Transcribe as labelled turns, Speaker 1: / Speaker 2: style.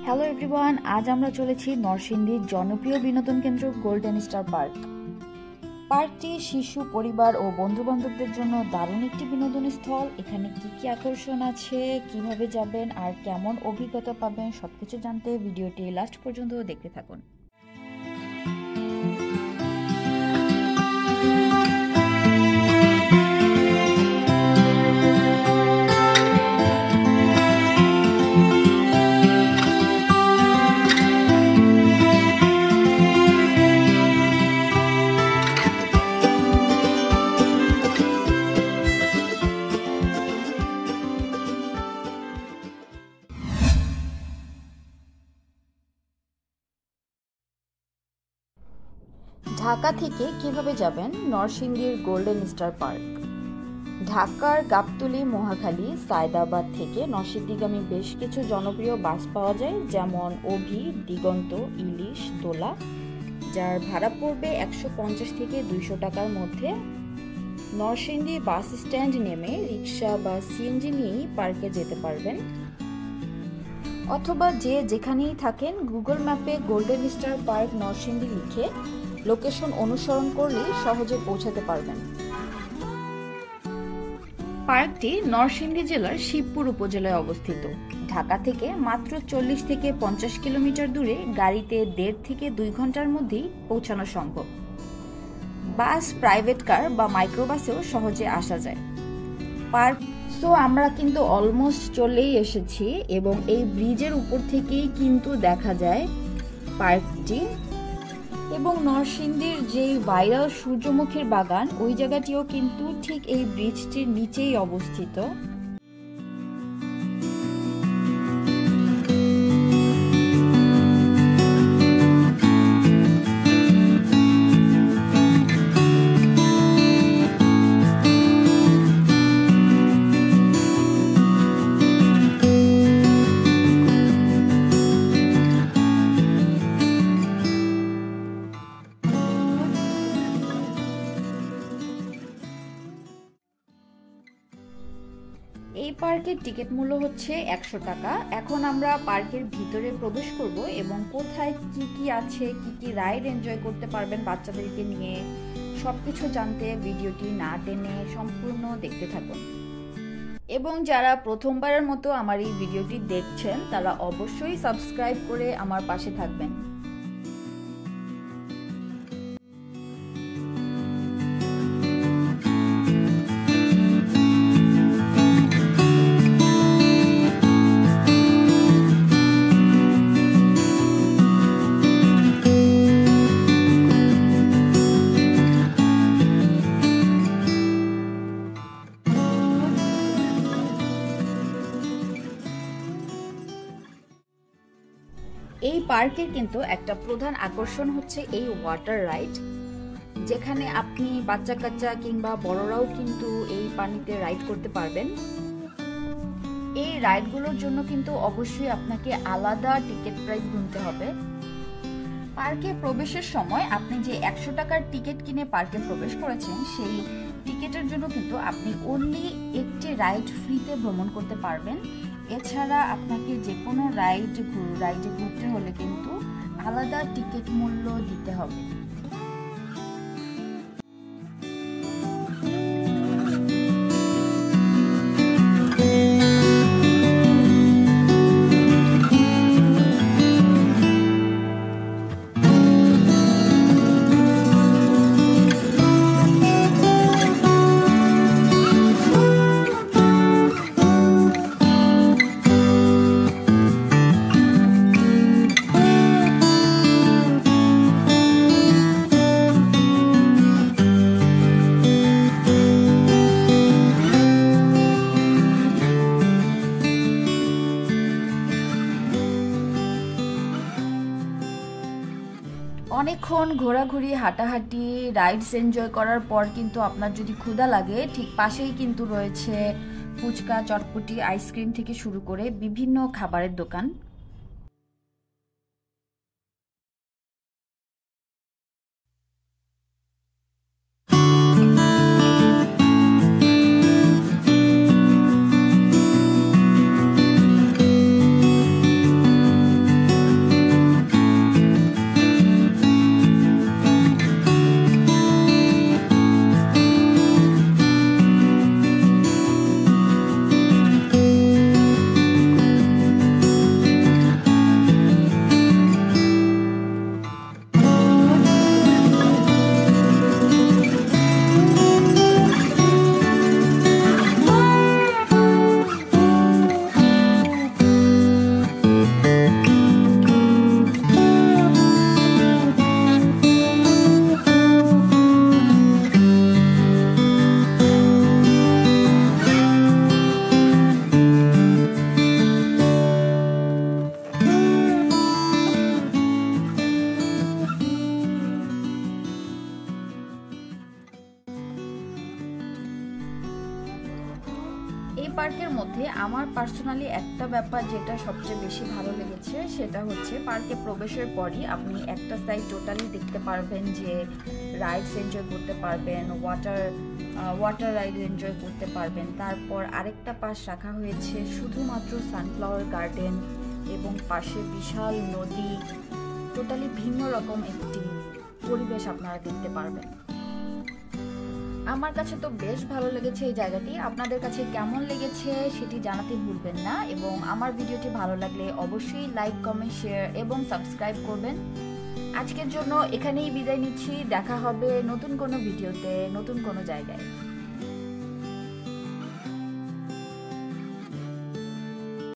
Speaker 1: Hello everyone, আজ আমরা চলেছি নরসিংদীর জনপ্রিয় বিনোদন কেন্দ্র গোল্ডেন স্টার পার্ক। পার্কটি শিশু, পরিবার ও বন্ধু-বান্ধবদের জন্য দারুণ একটি বিনোদন স্থল। এখানে কি কি আকর্ষণ আছে, কিভাবে যাবেন আর কেমন অভিজ্ঞতা পাবেন সবকিছু জানতে ভিডিওটি লাস্ট পর্যন্ত দেখতে থাকুন। ঢাকা থেকে কিভাবে যাবেন নরসিংদীর গোল্ডেন স্টার পার্ক? ঢাকার গাবতলী, মহাখালী, সায়দাবাদ থেকে নরসিংদীগামী বেশ কিছু জনপ্রিয় বাস পাওয়া যায়, যেমন অভি, দিগন্ত, ইলিশ, দোলা, যার ভাড়া পড়বে 150 থেকে 200 টাকার মধ্যে। নরসিংদী বাস স্ট্যান্ড নেমে রিক্সা বা সিএনজি নিয়েই পার্কে যেতে পারবেন, অথবা যে যেখানেই থাকেন গুগল ম্যাপে গোল্ডেন স্টার পার্ক নরসিংদী লিখে লোকেশন অনুসরণ করলেই সহজে পৌঁছাতে পারবেন। পার্কটি নরসিংদী জেলার শিবপুর উপজেলায় অবস্থিত। ঢাকা থেকে মাত্র 40 থেকে 50 কিলোমিটার দূরে গাড়িতে 1.5 থেকে 2 ঘন্টার মধ্যেই পৌঁছানো সম্ভব। বাস, প্রাইভেট কার বা মাইক্রোবাসেও সহজে আসা যায়। আমরা কিন্তু অলমোস্ট চলেই এসেছি এবং এই ব্রিজের উপর থেকেই কিন্তু দেখা যায় পার্কটি, এবং নরসিংদীর যে ভাইরাল সূর্যমুখীর বাগান, ওই জায়গাটিও কিন্তু ঠিক এই ব্রিজটির নিচেই অবস্থিত। এই পার্কের টিকিট মূল্য হচ্ছে 100 টাকা। এখন আমরা পার্কের ভিতরে প্রবেশ করব এবং কোথায় কি কি আছে, কি কি রাইড এনজয় করতে পারবেন বাচ্চাদেরকে নিয়ে, সবকিছু জানতে ভিডিওটি না টেনে সম্পূর্ণ দেখতে থাকুন। এবং যারা প্রথমবারের মতো আমার এই ভিডিওটি দেখছেন তারা অবশ্যই সাবস্ক্রাইব করে আমার পাশে থাকবেন। এই পার্কের কিন্তু একটা প্রধান আকর্ষণ হচ্ছে এই ওয়াটার রাইড, যেখানে আপনি বাচ্চা কাচ্চা কিংবা বড়রাও কিন্তু এই পানিতে রাইড করতে পারবেন। এই রাইডগুলোর জন্য কিন্তু অবশ্যই আপনাকে আলাদা টিকিট প্রাইস গুনতে হবে। পার্কে প্রবেশের সময় আপনি যে 100 টাকার টিকিট কিনে পার্কে প্রবেশ করেছেন, সেই টিকিটের জন্য কিন্তু আপনি অনলি একটি রাইড ফ্রিতে ভ্রমণ করতে পারবেন। এছাড়া আপনাকে যে কোনো রাইডে ঘুরতে হলে কিন্তু আলাদা টিকিট মূল্য দিতে হবে। অনেকক্ষণ ঘোরাঘুরি, হাঁটাহাঁটি, রাইডস এনজয় করার পর কিন্তু আপনার যদি ক্ষুধা লাগে, ঠিক পাশেই কিন্তু রয়েছে ফুচকা, চটপটি, আইসক্রিম থেকে শুরু করে বিভিন্ন খাবারের দোকান। মধ্যে আমার পার্সোনালি একটা ব্যাপার যেটা সবচেয়ে বেশি ভালো লেগেছে সেটা হচ্ছে পার্কে প্রবেশের পরই আপনি একটা সাইড টোটালি দেখতে পারবেন যে রাইডস এনজয় করতে পারবেন, ওয়াটার রাইড এনজয় করতে পারবেন। তারপর আরেকটা পাশ রাখা হয়েছে শুধুমাত্র সানফ্লাওয়ার গার্ডেন এবং পাশে বিশাল নদী, টোটালি ভিন্ন রকম একটি পরিবেশ আপনারা দেখতে পারবেন। আমার কাছে তো বেশ ভালো লেগেছে এই জায়গাটি। আপনাদের কাছে কেমন লেগেছে সেটি জানাতে ভুলবেন না, এবং আমার ভিডিওটি ভালো লাগলে অবশ্যই লাইক, কমেন্ট, শেয়ার এবং সাবস্ক্রাইব করবেন। আজকের জন্য এখানেই বিদায় নিচ্ছি। দেখা হবে নতুন কোনো ভিডিওতে, নতুন কোনো জায়গায়।